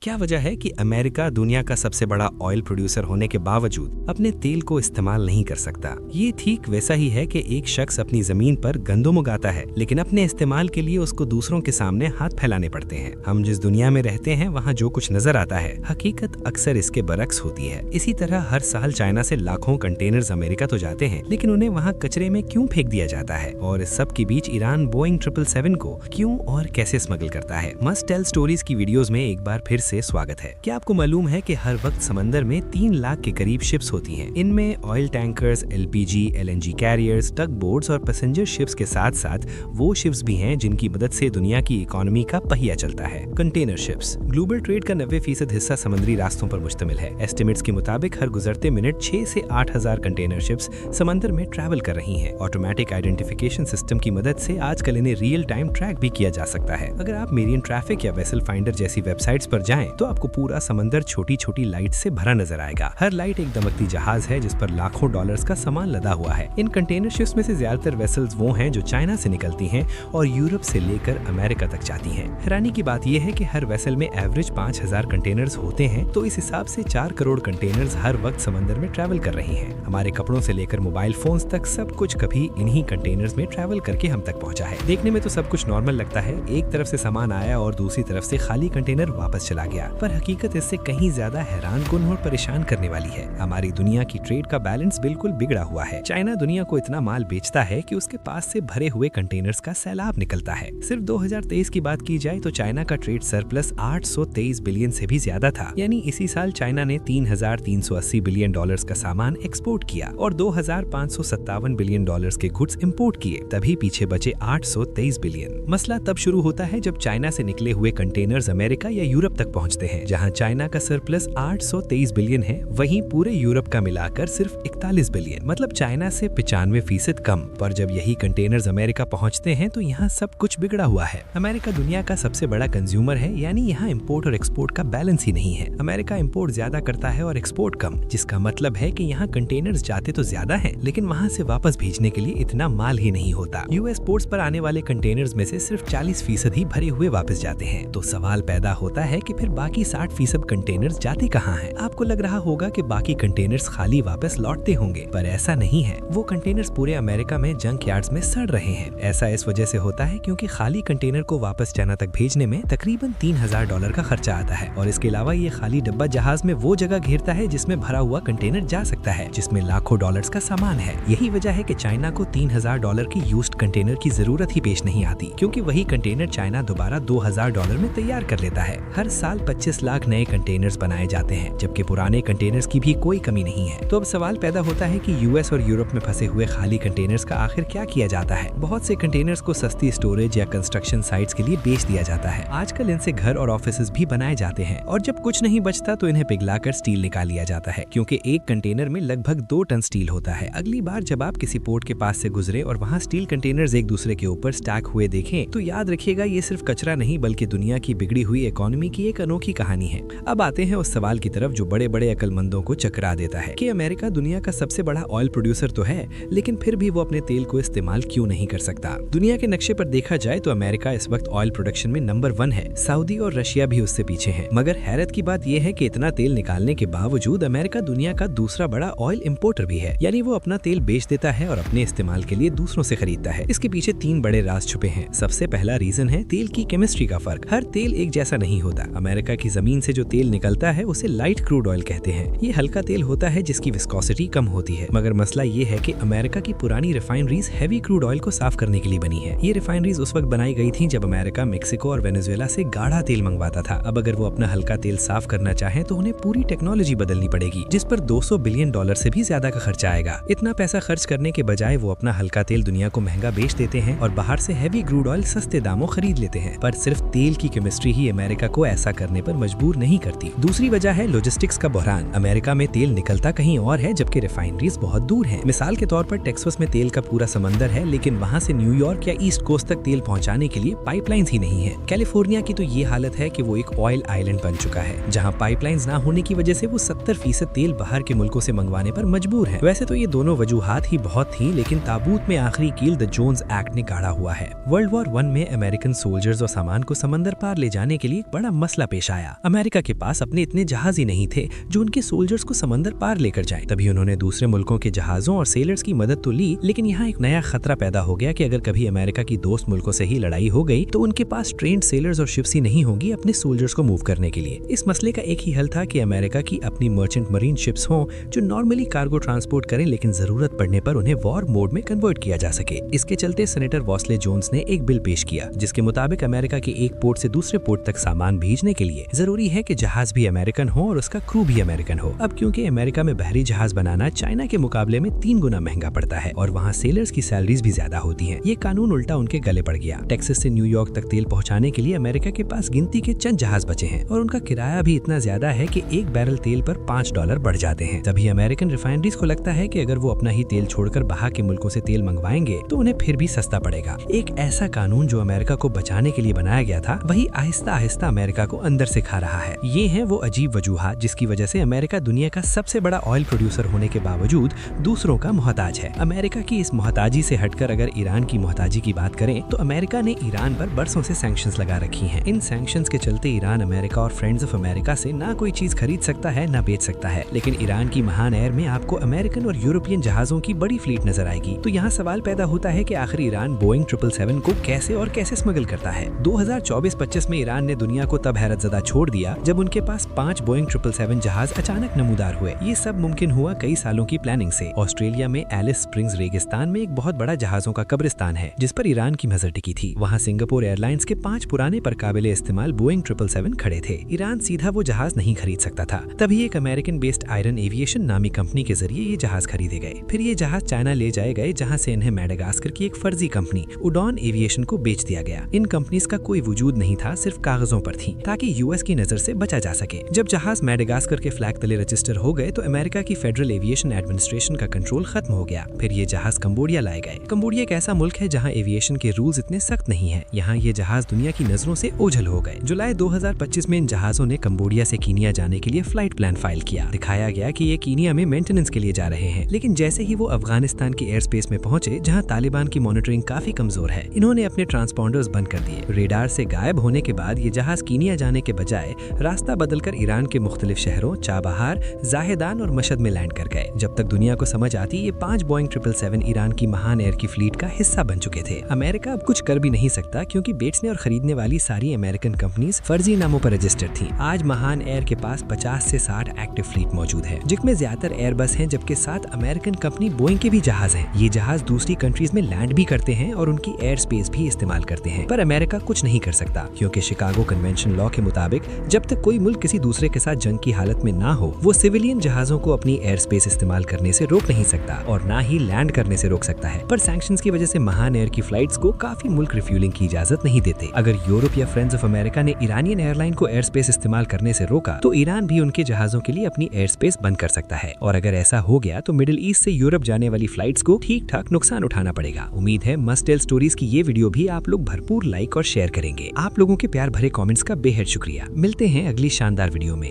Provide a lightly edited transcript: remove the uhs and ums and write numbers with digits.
क्या वजह है कि अमेरिका दुनिया का सबसे बड़ा ऑयल प्रोड्यूसर होने के बावजूद अपने तेल को इस्तेमाल नहीं कर सकता? ये ठीक वैसा ही है कि एक शख्स अपनी जमीन पर गंदम उगाता है, लेकिन अपने इस्तेमाल के लिए उसको दूसरों के सामने हाथ फैलाने पड़ते हैं। हम जिस दुनिया में रहते हैं वहाँ जो कुछ नजर आता है, हकीकत अक्सर इसके बरक्स होती है। इसी तरह हर साल चाइना से लाखों कंटेनर्स अमेरिका तो जाते हैं, लेकिन उन्हें वहाँ कचरे में क्यों फेंक दिया जाता है? और इस सब के बीच ईरान बोइंग 777 को क्यों और कैसे स्मगल करता है? मस्ट टेल स्टोरीज की वीडियोस में एक बार फिर से स्वागत है। क्या आपको मालूम है कि हर वक्त समंदर में 3 लाख के करीब शिप्स होती हैं? इनमें oil tankers, LPG, LNG carriers, tug boats और पैसेंजर शिप्स के साथ साथ वो शिप्स भी हैं जिनकी मदद से दुनिया की इकोनॉमी का पहिया चलता है। कंटेनर शिप्स ग्लोबल ट्रेड का 90% हिस्सा समुद्री रास्तों पर मुश्तमिल है। एस्टिमेट्स के मुताबिक हर गुजरते मिनट 6 से 8 हजार कंटेनर शिप्स समंदर में ट्रैवल कर रही हैं। ऑटोमेटिक आइडेंटिफिकेशन सिस्टम की मदद से आजकल इन्हें रियल टाइम ट्रैक भी किया जा सकता है। अगर आप मेरिन ट्रैफिक या वेसल फाइंडर जैसी वेबसाइट्स पर जाएं, तो आपको पूरा समंदर छोटी छोटी लाइट से भरा नजर आएगा। हर लाइट एक दमकती जहाज है जिस पर लाखों डॉलर्स का सामान लदा हुआ है। इन कंटेनर शिप्स में से ज्यादातर वेसल्स वो हैं जो चाइना से निकलती हैं और यूरोप से लेकर अमेरिका तक जाती हैं। हैरानी की बात यह है कि हर वेसल में एवरेज 5000 कंटेनर्स होते हैं, तो इस हिसाब से 4 करोड़ कंटेनर्स हर वक्त समंदर में ट्रैवल कर रही हैं। हमारे कपड़ों से लेकर मोबाइल फोन्स तक सब कुछ कभी इन्हीं कंटेनर्स में ट्रैवल करके हम तक पहुंचा है। देखने में तो सब कुछ नॉर्मल लगता है, एक तरफ से सामान आया और दूसरी तरफ से खाली कंटेनर वापस चला गया, पर हकीकत इससे कहीं ज्यादा हैरानकुन और परेशान करने वाली है। हमारी दुनिया की ट्रेड का बैलेंस बिल्कुल बिगड़ा हुआ है। चाइना दुनिया को इतना माल बेचता है कि उसके पास से भरे हुए कंटेनर्स का सैलाब निकलता है। सिर्फ 2023 की बात की जाए तो चाइना का ट्रेड सरप्लस 823 बिलियन से भी ज्यादा था। यानी इसी साल चाइना ने 3380 बिलियन डॉलर्स का सामान एक्सपोर्ट किया और 2557 बिलियन डॉलर्स के गुड्स इंपोर्ट किए, तभी पीछे बचे 823 बिलियन। मसला तब शुरू होता है जब चाइना से निकले हुए कंटेनर्स अमेरिका या यूरोप तक पहुंचते हैं। जहां चाइना का सरप्लस 823 बिलियन है, वहीं पूरे यूरोप का मिलाकर सिर्फ 41 बिलियन, मतलब चाइना से 95% कम। पर जब यही कंटेनर्स अमेरिका पहुंचते हैं तो यहाँ सब कुछ बिगड़ा हुआ है। अमेरिका दुनिया का सबसे बड़ा कंज्यूमर है, यानी यहाँ इंपोर्ट और एक्सपोर्ट का बैलेंस ही नहीं है। अमेरिका इंपोर्ट ज्यादा करता है और एक्सपोर्ट कम, जिसका मतलब है कि यहाँ कंटेनर्स जाते तो ज्यादा हैं, लेकिन वहाँ से वापस भेजने के लिए इतना माल ही नहीं होता। यूएस पोर्ट्स पर आने वाले कंटेनर्स में से सिर्फ 40% ही भरे हुए वापस जाते हैं। तो सवाल पैदा होता है कि फिर बाकी 60% कंटेनर्स जाते कहाँ हैं? आपको लग रहा होगा कि बाकी कंटेनर्स खाली वापस लौटते होंगे, पर ऐसा नहीं है। वो कंटेनर्स पूरे अमेरिका में जंक यार्ड्स में सड़ रहे हैं। ऐसा इस वजह से होता है क्योंकि खाली कंटेनर को वापस चाइना तक भेजने में तकरीबन $3000 का खर्चा आता है, और इसके अलावा ये खाली डब्बा जहाज में वो जगह घेरता है जिसमें भरा हुआ कंटेनर जा सकता है, जिसमें लाखों डॉलर्स का सामान है। यही वजह है कि चाइना को $3000 की यूज्ड कंटेनर की जरूरत ही पेश नहीं आती, क्योंकि वही कंटेनर चाइना दोबारा $2000 में तैयार कर लेता है। हर साल 25 लाख नए कंटेनर्स बनाए जाते हैं, जबकि पुराने कंटेनर्स की भी कोई कमी नहीं है। तो अब सवाल पैदा होता है कि यूएस और यूरोप में फंसे हुए खाली कंटेनर्स का आखिर क्या किया जाता है? बहुत से कंटेनर्स को सस्ती स्टोरेज या कंस्ट्रक्शन साइट्स के लिए बेच दिया जाता है। आजकल इनसे घर और ऑफिसेज भी बनाए जाते हैं, और जब कुछ नहीं बचता तो इन्हें पिघलाकर स्टील निकाल लिया जाता है, क्योंकि एक कंटेनर में लगभग 2 टन स्टील होता है। अगली बार जब आप किसी पोर्ट के पास से गुजरे और वहाँ स्टील कंटेनर्स एक दूसरे के ऊपर स्टैक हुए देखें, तो याद रखिएगा ये सिर्फ कचरा नहीं बल्कि दुनिया की बिगड़ी हुई इकोनॉमी की एक अनोखी कहानी है। अब आते हैं उस सवाल की तरफ जो बड़े बड़े अक्लमंदों को चकरा देता है कि अमेरिका दुनिया का सबसे बड़ा ऑयल प्रोड्यूसर तो है, लेकिन फिर भी वो अपने तेल को इस्तेमाल क्यों नहीं कर सकता? दुनिया के नक्शे पर देखा जाए तो अमेरिका इस वक्त ऑयल प्रोडक्शन में नंबर 1 है। सऊदी और रशिया भी उससे पीछे हैं। मगर हैरत की बात यह है कि इतना तेल निकालने के बावजूद अमेरिका दुनिया का दूसरा बड़ा ऑयल इंपोर्टर भी है। यानी वो अपना तेल बेच देता है और अपने इस्तेमाल के लिए दूसरों से खरीदता है। इसके पीछे 3 बड़े राज छुपे हैं। सबसे पहला रीजन है तेल की केमिस्ट्री का फर्क। हर तेल एक जैसा नहीं होता। अमेरिका की जमीन से जो तेल निकलता है उसे लाइट क्रूड ऑयल कहते हैं। ये हल्का तेल होता है जिसकी विस्कोसिटी कम होती है। मगर मसला ये है कि अमेरिका की पुरानी रिफाइनरीज हैवी क्रूड ऑयल को साफ करने के लिए बनी है। ये रिफाइनरीज उस वक्त बनाई गई थी जब अमेरिका मेक्सिको और वेनेजुएला से गाढ़ा तेल मंगवाता था। अब अगर वो अपना हल्का तेल साफ करना चाहें तो उन्हें पूरी टेक्नोलॉजी बदलनी पड़ेगी, जिस पर $200 बिलियन से भी ज्यादा का खर्चा आएगा। इतना पैसा खर्च करने के बजाय वो अपना हल्का तेल दुनिया को महंगा बेच देते हैं और बाहर से हैवी क्रूड ऑयल सस्ते दामों खरीद लेते हैं। पर सिर्फ तेल की केमिस्ट्री ही अमेरिका को ऐसा करने पर मजबूर नहीं करती। दूसरी वजह है लॉजिस्टिक्स का बहरान। अमेरिका में तेल निकलता कहीं और है जबकि रिफाइनरीज बहुत दूर हैं। मिसाल के तौर पर टेक्सास में तेल का पूरा समंदर है, लेकिन वहाँ से न्यूयॉर्क या ईस्ट कोस्ट तक तेल पहुँचाने के लिए पाइपलाइंस ही नहीं है। कैलिफोर्निया की तो ये हालत है कि वो एक ऑयल आइलैंड बन चुका है, जहाँ पाइपलाइंस ना होने की वजह से वो 70% तेल बाहर के मुल्कों से मंगवाने पर मजबूर है। वैसे तो ये दोनों वजूहात ही बहुत थी, लेकिन ताबूत में आखिरी कील द जोन्स एक्ट ने गाड़ा हुआ है। वर्ल्ड वॉर 1 में अमेरिकन सोल्जर्स और सामान को समंदर पार ले जाने के लिए बड़ा मसला पेश आया। अमेरिका के पास अपने इतने जहाज ही नहीं थे जो उनके सोल्जर्स को समंदर पार लेकर जाएं। तभी उन्होंने दूसरे मुल्कों के जहाजों और सेलर्स की मदद तो ली, लेकिन यहाँ एक नया खतरा पैदा हो गया कि अगर कभी अमेरिका की दोस्त मुल्कों से ही लड़ाई हो गई तो उनके पास ट्रेन्ड सेलर्स और शिप्स ही नहीं होंगी अपने सोल्जर्स को मूव करने के लिए। इस मसले का एक ही हल था कि अमेरिका की अपनी मर्चेंट मरीन शिप्स हों जो नॉर्मली कार्गो ट्रांसपोर्ट करें, लेकिन जरूरत पड़ने पर उन्हें वॉर मोड में कन्वर्ट किया जा सके। इसके चलते सेनेटर वॉस्ले जोन्स ने एक बिल पेश किया जिसके मुताबिक अमेरिका के एक पोर्ट से दूसरे पोर्ट तक सामान भेजने के लिए जरूरी है कि जहाज भी अमेरिकन हो और उसका क्रू भी अमेरिकन हो। अब क्योंकि अमेरिका में बहरी जहाज बनाना चाइना के मुकाबले में 3 गुना महंगा पड़ता है और वहाँ सेलर्स की सैलरीज भी ज्यादा होती हैं, ये कानून उल्टा उनके गले पड़ गया। टेक्सास से न्यूयॉर्क तक तेल पहुँचाने के लिए अमेरिका के पास गिनती के चंद जहाज बचे हैं और उनका किराया भी इतना ज्यादा है कि एक बैरल तेल पर $5 बढ़ जाते हैं। तभी अमेरिकन रिफाइनरीज को लगता है कि अगर वो अपना ही तेल छोड़कर बाहर के मुल्कों से तेल मंगवाएंगे तो उन्हें फिर भी सस्ता पड़ेगा। एक ऐसा कानून जो अमेरिका को बचाने के लिए बनाया गया था वही आहिस्ता आहिस्ता अमेरिका को अंदर से खा रहा है। ये है वो अजीब वजूहात जिसकी वजह से अमेरिका दुनिया का सबसे बड़ा ऑयल प्रोड्यूसर होने के बावजूद दूसरों का मोहताज है। अमेरिका की इस मोहताजी से हटकर अगर ईरान की मोहताजी की बात करें तो अमेरिका ने ईरान पर बरसों से सैंक्शंस लगा रखी हैं। इन सैंक्शंस के चलते ईरान अमेरिका और फ्रेंड्स ऑफ अमेरिका से ना कोई चीज खरीद सकता है ना बेच सकता है। लेकिन ईरान की महान एयर में आपको अमेरिकन और यूरोपियन जहाजों की बड़ी फ्लीट नजर आएगी। तो यहाँ सवाल पैदा होता है कि आखिर ईरान बोइंग 777 को कैसे स्मगल करता है। 2024-25 में ईरान ने दुनिया को तब हैरतज़दा छोड़ दिया जब उनके पास 5 बोइंग 777 जहाज अचानक नमूदार हुए। ये सब मुमकिन हुआ कई सालों की प्लानिंग से। ऑस्ट्रेलिया में एलिस स्प्रिंग्स रेगिस्तान में एक बहुत बड़ा जहाजों का कब्रिस्तान है जिस पर ईरान की नजर टिकी थी। वहाँ सिंगापुर एयरलाइंस के 5 पुराने पर काबिले इस्तेमाल बोइंग 777 खड़े थे। ईरान सीधा वो जहाज नहीं खरीद सकता था। तभी एक अमेरिकन बेस्ड आयरन एविएशन नामी कंपनी के जरिए ये जहाज खरीदे गए। फिर ये जहाज चाइना ले जाए गए जहाँ से इन्हें मेडागास्कर की एक फर्जी कंपनी उडॉन एविएशन को बेच दिया गया। इन कंपनीज का कोई वजूद नहीं था, सिर्फ कागजों पर थी ताकि यूएस की नजर से बचा जा सके। जब जहाज मेडागास्कर के फ्लैग तले रजिस्टर हो गए तो अमेरिका की फेडरल एविएशन एडमिनिस्ट्रेशन का कंट्रोल खत्म हो गया। फिर ये जहाज कंबोडिया लाए गए। कंबोडिया एक ऐसा मुल्क है जहाँ एविएशन के रूल्स इतने सख्त नहीं है। यहाँ ये जहाज दुनिया की नजरों से ओझल हो गए। जुलाई 2025 में इन जहाजों ने कंबोडिया से कीनिया जाने के लिए फ्लाइट प्लान फाइल किया। दिखाया गया कि ये कीनिया में मेंटेनेंस के लिए जा रहे हैं, लेकिन जैसे ही वो अफगानिस्तान की एयर स्पेस में पहुंचे जहां तालिबान की मॉनिटरिंग काफी कमजोर है, इन्होंने अपने ट्रांसपॉन्डर्स बंद कर दिए। रेडार से गायब होने के बाद ये जहाज कीनिया जाने के बजाय रास्ता बदलकर ईरान के मुख्तलिफ शहरों चाबहार, जाहेदान और मशहद में लैंड कर गए। जब तक दुनिया को समझ आती ये 5 बोइंग 777 ईरान की महान एयर की फ्लीट का हिस्सा बन चुके थे। अमेरिका अब कुछ कर भी नहीं सकता क्योंकि बेचने और खरीदने वाली सारी अमेरिकन कंपनीज फर्जी नामों पर रजिस्टर्ड थी। आज महान एयर के पास 50 से 60 एक्टिव फ्लीट मौजूद है, जिसमें ज्यादातर एयरबस हैं, जबकि 7 अमेरिकन कंपनी बोइंग के भी जहाज हैं। ये जहाज दूसरी कंट्रीज में लैंड भी करते हैं और उनकी एयर स्पेस भी इस्तेमाल करते हैं, पर अमेरिका कुछ नहीं कर सकता क्योंकि शिकागो कन्वेंशन लॉ के मुताबिक जब तक कोई मुल्क किसी दूसरे के साथ जंग की हालत में ना हो, वो सिविलियन जहाजों को अपनी एयर स्पेस इस्तेमाल करने से रोक नहीं सकता और ना ही लैंड करने से रोक सकता है। पर सैंक्शंस की वजह से महान एयर की फ्लाइट्स को काफी मुल्क रिफ्यूलिंग की इजाजत नहीं देते। अगर यूरोप या फ्रेंड्स ऑफ अमेरिका ने ईरानियन एयरलाइन को एयर स्पेस इस्तेमाल करने से रोका तो ईरान भी उनके जहाजों के लिए अपनी एयर स्पेस बंद कर सकता है, और अगर ऐसा हो गया तो मिडिल ईस्ट से यूरोप जाने वाली फ्लाइट्स को ठीक ठाक नुकसान उठाना पड़ेगा। उम्मीद है मस्ट टेल स्टोरीज की ये वीडियो भी आप लोग भरपूर लाइक और शेयर करेंगे। आप लोगों के प्यार भरे कमेंट्स का बेहद शुक्रिया। मिलते हैं अगली शानदार वीडियो में।